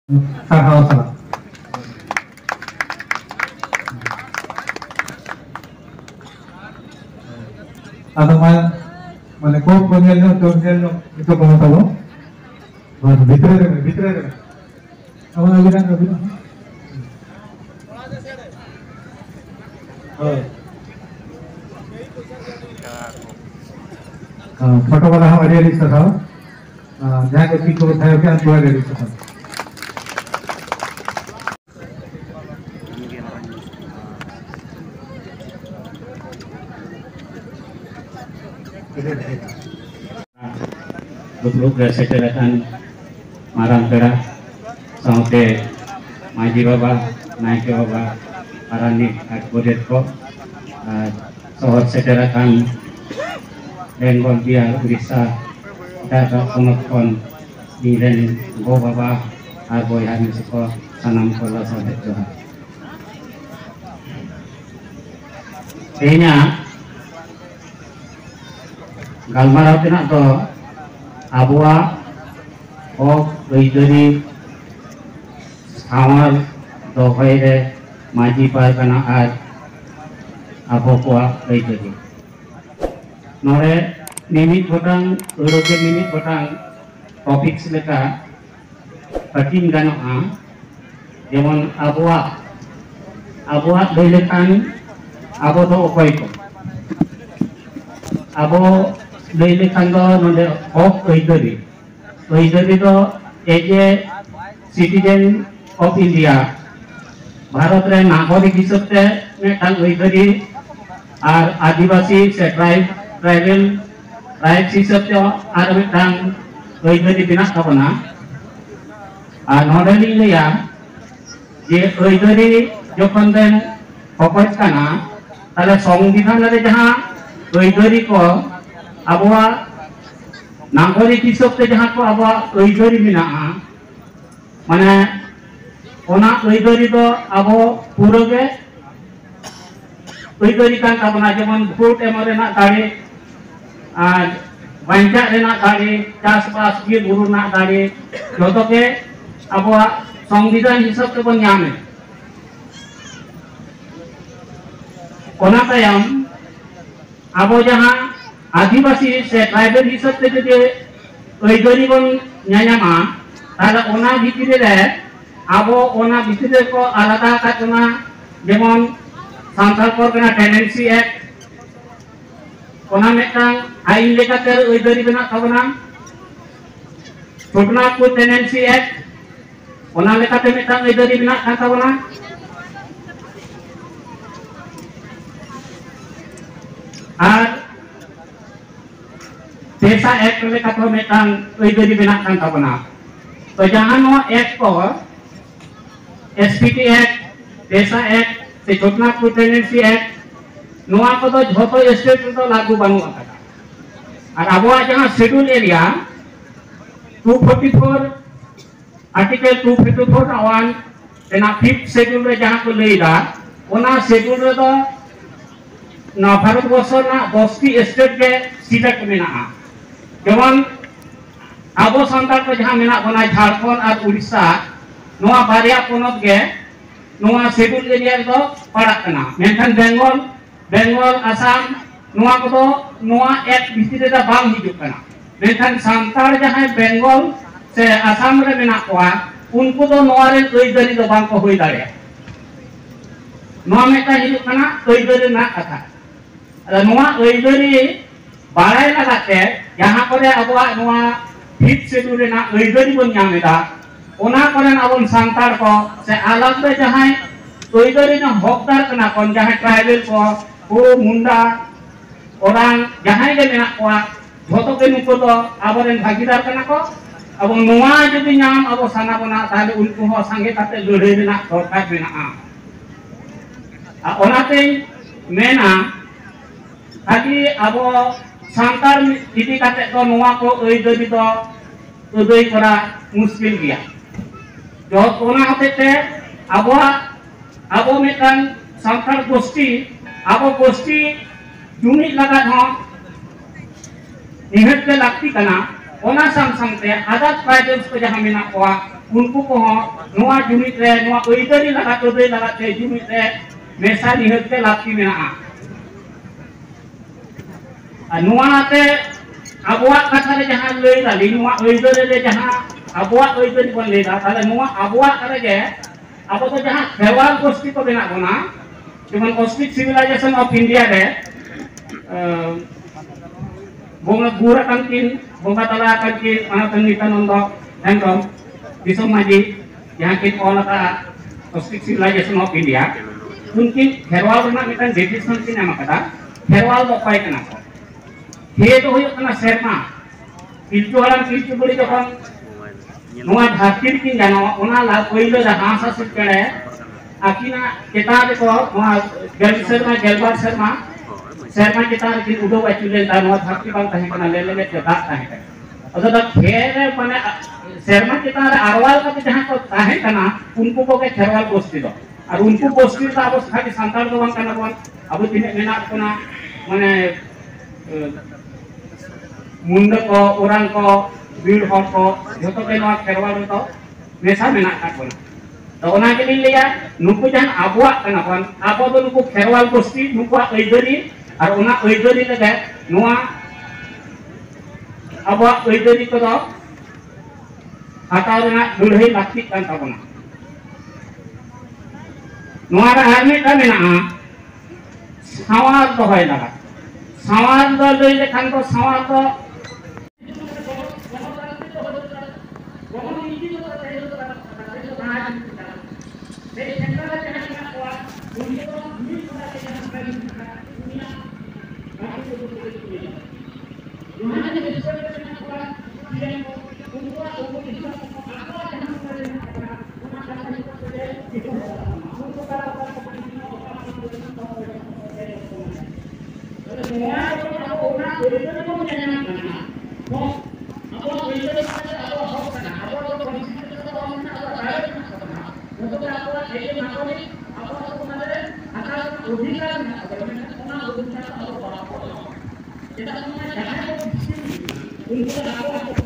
sarhau salah. Atau mana kau pengelnya itu kamu tahu? Bicara. Apa lagi dah? Photo वाला हमारे रिश्ता था जहाँ के पीछे उठाया क्या दुआ के रिश्ता था Luk-luk setelakan marang pera saute maji baba naik ke baba parani at bodet ko sohor setelakan Benggol biar bisa dapat penonton di dan go baba aboy hari sekolah sanam kola sampai Tuhan. Kayaknya galmarau tina to abua dari amar dohai maji par kana ar abo kuah dari nore nimit batang uruke nimit batang topik seleka patin ganoa jemon abuak leilekan abo do okoy ko abo leilekan do nonde ok oidari do eje citizen of India Bharat re nagorik hisabte metang oidari ar adivasi se tribal हिसाब से और मिटांग ओइदरी बिना तबना और northern लिया ये ओइदरी जो कंदेन operate करना ताले संविधान रे जहां ओइदरी को अबवा नागरिक हिसाब से जहां को अबवा ओइदरी बिना माने ओना ओइदरी तो अबो पूरा के ओइदरी कान तबना जेमन भोट एमरे ना दाड़े आज बंचा रेना दाड़े चाषबास बिर बुरु ना दाड़े जो के अब संविधान हिसाब से बन यामे कोना तायम अब जहां आदिवासी से ट्राइबल हिसाब से जो ओइदरी बन न्यायामा ताला ओना भितरे रे अब ओना भितरे को आलादा काटना जेमन सांताल परगना टेनेंसी एक्ट ओना मेटांग आइन लेकाते ओइदरी बना तबना छोटनागपुर टेनेंसी एक्ट ओना लेकाते मेटांग ओइदरी बना तबना और पेशा एक्ट लेकाते मेटांग ओइदरी बना तबना तो जहां नो एक्ट को एसपीटी एक्ट पेशा एक्ट से छोटनागपुर टेनेंसी एक्ट नोआ को तो झोतो स्टेट तो लागू बानु आका और अबवा जहां शेड्यूल एरिया 244 आर्टिकल 254 आवान एना 5th शेड्यूल रे जहां को लेदा ओना शेड्यूल रे तो ना भारत वर्ष ना 10टी स्टेट के सिलेक्ट मेना जेमन आबो संताल को जहां मेना बना झारखंड और उड़ीसा नोआ बारिया पोनत के नोआ शेड्यूल एरिया तो पड़ा कना मेनखान बेंगल आसाम नोआ को तो नोआ एक भितर रे बांग हिजुक कना मेनखान सांताल जहां बेंगल से आसाम रे मेना कोआ उनको तो नोआ रे ओइदरी तो बांग को होई दाड़े नोआ मेटा हिजुक कना ओइदरी ना कथा अरे नोआ ओइदरी बाड़ाई लगाते जहां करे अबवा नोआ 5th शेड्यूल रे ना ओइदरी बन न्यामेदा ओना करे अबन सांताल को से अलग रे जहां ओइदरी ना हकदार कना कोन जहां ट्राइबल को मुंडा orang जहां के मेना को झोतो के नुको तो आबरेन भागीदार कना को अब नोआ जदि नाम अब साना बना ताले उनको हो संगे काते लड़ाई मेना दरकार मेना आ ओनाते मेना खाली अब सांतार इदी काते तो नोआ को ओइदरी तो उदय करा मुश्किल गया जो ओना होते अब मेटन सांतार गोष्ठी अब गोष्ठी जुमित लगा हो निहत के लगती कना ओना संग संगते आदत ट्राइबल्स को जहां मेना को unku ko noa jumit re noa oidari lagat ode lagat te jumit re mesa nihet te lakti mena noa te abuak kata re jahan lei la noa oidari re jahan abuak oidari bon lei la tale noa abuak kare ge abo to jahan khewal gosti ko bena bona cuman Ostrich Civilization of India re bonga gura kankin bonga tala kankin anatan Nityananda Hemrom Disom Maji yang kin olah ka Ostrich Civilization of India mungkin herwal rena mitan definition kin nama kata herwal do pai kana ko he to hoyo kana serma pilchu halam pilchu boli jokon noa dhartir kin jano ona la koilo da hasa sukere akina kita ko noa gel serma serma kita kin udo wachulen ta noa dharti bang tahe kana lele me jata tahe अगर तो खेर माने शर्मा कितना आरवाल का जहाँ को ताहे कना उनको को के खेरवाल गोष्ठी दो और उनको गोष्ठी का अब खाली संतान तो वहाँ कना कौन अब तीन महीना कना माने मुंड को उरान को बीड़ हॉट को जो तो के नवा खेरवाल तो वैसा महीना का कौन तो उन्हें के लिए लिया नुकु जहाँ आबुआ कना कौन आबुआ तो नुकु खेरवाल गोष्ठी नुकु ऐदरी और उन्हें ऐदरी लगे नुआ अब ऐदरी को तो हटाओ ना लुढ़ई लाठी kan tabona noa ra arme ta mena sawar do hoy laga sawar do lei lekhan ko sawar do kita